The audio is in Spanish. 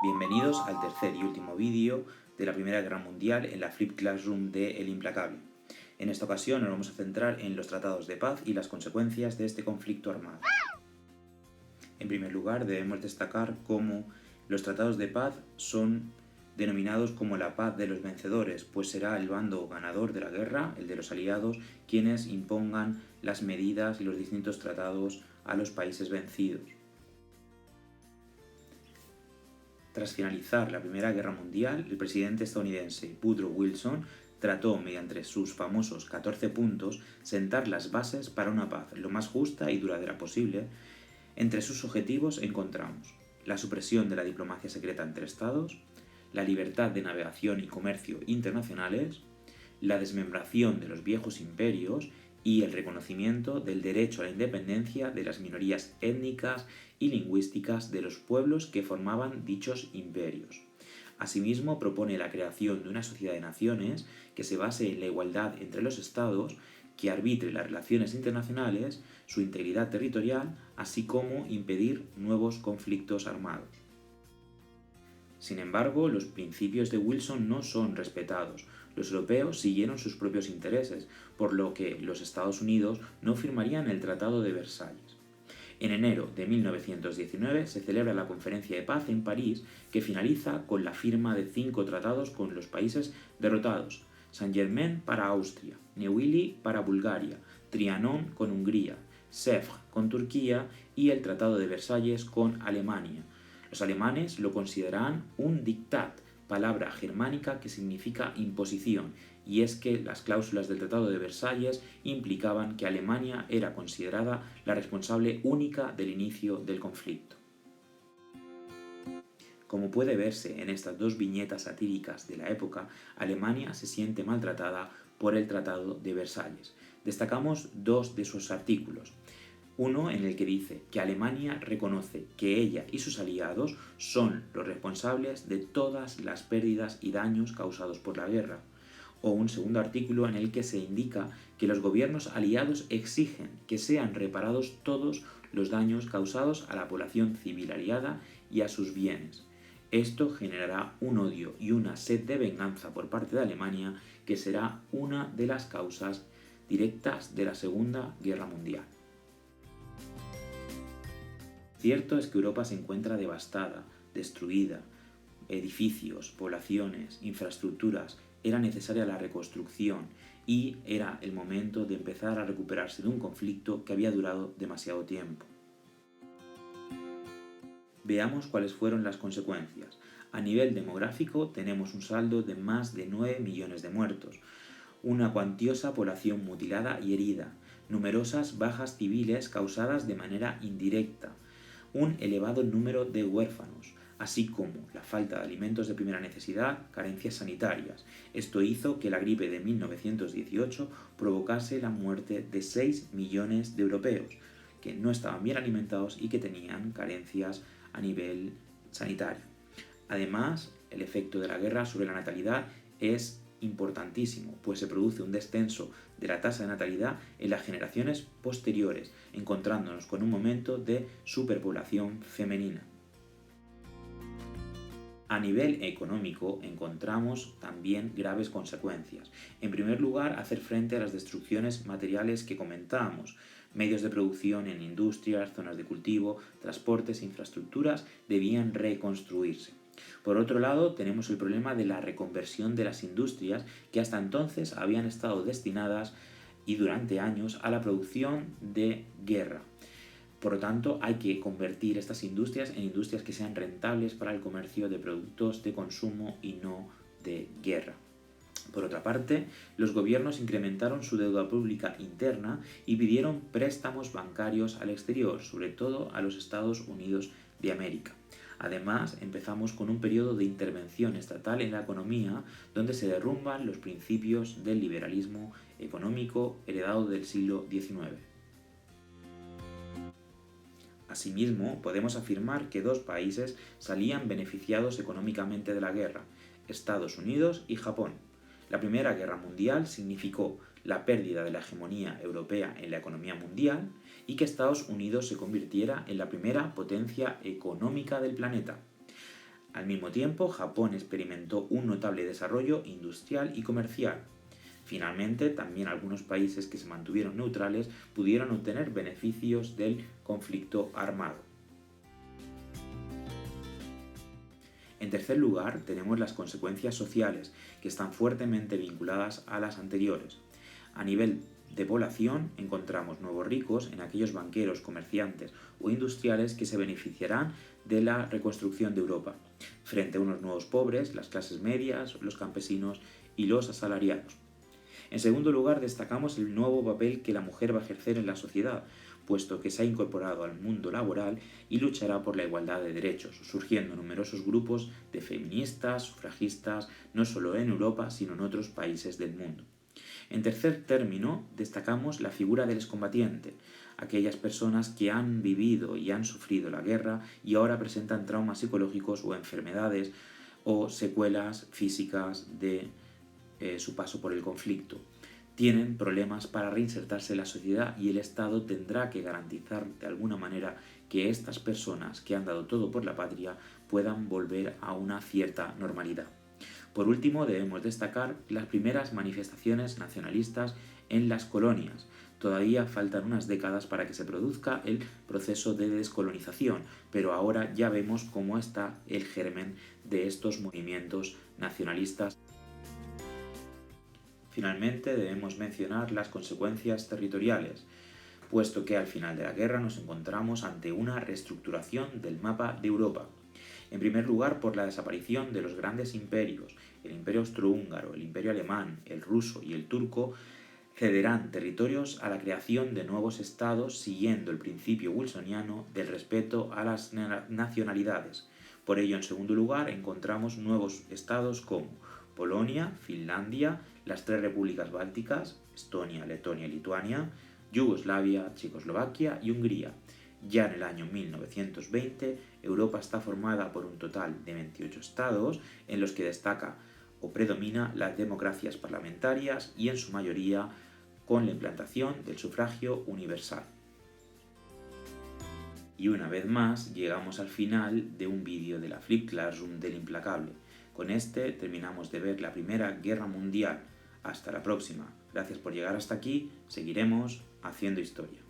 Bienvenidos al tercer y último vídeo de la Primera Guerra Mundial en la Flip Classroom de El Implacable. En esta ocasión nos vamos a centrar en los tratados de paz y las consecuencias de este conflicto armado. En primer lugar, debemos destacar cómo los tratados de paz son denominados como la paz de los vencedores, pues será el bando ganador de la guerra, el de los aliados, quienes impongan las medidas y los distintos tratados a los países vencidos. Tras finalizar la Primera Guerra Mundial, el presidente estadounidense Woodrow Wilson trató, mediante sus famosos 14 puntos, sentar las bases para una paz lo más justa y duradera posible. Entre sus objetivos encontramos la supresión de la diplomacia secreta entre estados, la libertad de navegación y comercio internacionales, la desmembración de los viejos imperios y el reconocimiento del derecho a la independencia de las minorías étnicas y lingüísticas de los pueblos que formaban dichos imperios. Asimismo, propone la creación de una sociedad de naciones que se base en la igualdad entre los estados, que arbitre las relaciones internacionales, su integridad territorial, así como impedir nuevos conflictos armados. Sin embargo, los principios de Wilson no son respetados. Los europeos siguieron sus propios intereses, por lo que los Estados Unidos no firmarían el Tratado de Versalles. En enero de 1919 se celebra la Conferencia de Paz en París, que finaliza con la firma de 5 tratados con los países derrotados: Saint-Germain para Austria, Neuilly para Bulgaria, Trianon con Hungría, Sèvres con Turquía y el Tratado de Versalles con Alemania. Los alemanes lo consideran un diktat, palabra germánica que significa imposición, y es que las cláusulas del Tratado de Versalles implicaban que Alemania era considerada la responsable única del inicio del conflicto. Como puede verse en estas dos viñetas satíricas de la época, Alemania se siente maltratada por el Tratado de Versalles. Destacamos dos de sus artículos. Uno en el que dice que Alemania reconoce que ella y sus aliados son los responsables de todas las pérdidas y daños causados por la guerra. O un segundo artículo en el que se indica que los gobiernos aliados exigen que sean reparados todos los daños causados a la población civil aliada y a sus bienes. Esto generará un odio y una sed de venganza por parte de Alemania, que será una de las causas directas de la Segunda Guerra Mundial. Cierto es que Europa se encuentra devastada, destruida, edificios, poblaciones, infraestructuras. Era necesaria la reconstrucción y era el momento de empezar a recuperarse de un conflicto que había durado demasiado tiempo. Veamos cuáles fueron las consecuencias. A nivel demográfico tenemos un saldo de más de 9 millones de muertos, una cuantiosa población mutilada y herida, numerosas bajas civiles causadas de manera indirecta, un elevado número de huérfanos, así como la falta de alimentos de primera necesidad, carencias sanitarias. Esto hizo que la gripe de 1918 provocase la muerte de 6 millones de europeos, que no estaban bien alimentados y que tenían carencias a nivel sanitario. Además, el efecto de la guerra sobre la natalidad es importantísimo, pues se produce un descenso de la tasa de natalidad en las generaciones posteriores, encontrándonos con un momento de superpoblación femenina. A nivel económico encontramos también graves consecuencias. En primer lugar, hacer frente a las destrucciones materiales que comentábamos. Medios de producción en industrias, zonas de cultivo, transportes e infraestructuras debían reconstruirse. Por otro lado, tenemos el problema de la reconversión de las industrias, que hasta entonces habían estado destinadas y durante años a la producción de guerra. Por lo tanto, hay que convertir estas industrias en industrias que sean rentables para el comercio de productos de consumo y no de guerra. Por otra parte, los gobiernos incrementaron su deuda pública interna y pidieron préstamos bancarios al exterior, sobre todo a los Estados Unidos de América. Además, empezamos con un periodo de intervención estatal en la economía, donde se derrumban los principios del liberalismo económico heredado del siglo XIX. Asimismo, podemos afirmar que dos países salían beneficiados económicamente de la guerra: Estados Unidos y Japón. La Primera Guerra Mundial significó la pérdida de la hegemonía europea en la economía mundial y que Estados Unidos se convirtiera en la primera potencia económica del planeta. Al mismo tiempo, Japón experimentó un notable desarrollo industrial y comercial. Finalmente, también algunos países que se mantuvieron neutrales pudieron obtener beneficios del conflicto armado. En tercer lugar, tenemos las consecuencias sociales, que están fuertemente vinculadas a las anteriores. A nivel de población, encontramos nuevos ricos en aquellos banqueros, comerciantes o industriales que se beneficiarán de la reconstrucción de Europa, frente a unos nuevos pobres, las clases medias, los campesinos y los asalariados. En segundo lugar, destacamos el nuevo papel que la mujer va a ejercer en la sociedad, puesto que se ha incorporado al mundo laboral y luchará por la igualdad de derechos, surgiendo numerosos grupos de feministas, sufragistas, no solo en Europa, sino en otros países del mundo. En tercer término, destacamos la figura del excombatiente, aquellas personas que han vivido y han sufrido la guerra y ahora presentan traumas psicológicos o enfermedades o secuelas físicas de su paso por el conflicto. Tienen problemas para reinsertarse en la sociedad y el Estado tendrá que garantizar de alguna manera que estas personas que han dado todo por la patria puedan volver a una cierta normalidad. Por último, debemos destacar las primeras manifestaciones nacionalistas en las colonias. Todavía faltan unas décadas para que se produzca el proceso de descolonización, pero ahora ya vemos cómo está el germen de estos movimientos nacionalistas. Finalmente, debemos mencionar las consecuencias territoriales, puesto que al final de la guerra nos encontramos ante una reestructuración del mapa de Europa. En primer lugar, por la desaparición de los grandes imperios, el imperio austrohúngaro, el imperio alemán, el ruso y el turco, cederán territorios a la creación de nuevos estados siguiendo el principio wilsoniano del respeto a las nacionalidades. Por ello, en segundo lugar, encontramos nuevos estados como Polonia, Finlandia, las tres repúblicas bálticas, Estonia, Letonia y Lituania, Yugoslavia, Checoslovaquia y Hungría. Ya en el año 1920, Europa está formada por un total de 28 estados, en los que destaca o predomina las democracias parlamentarias y en su mayoría con la implantación del sufragio universal. Y una vez más llegamos al final de un vídeo de la Flip Classroom del Implacable. Con este terminamos de ver la Primera Guerra Mundial. Hasta la próxima. Gracias por llegar hasta aquí. Seguiremos haciendo historia.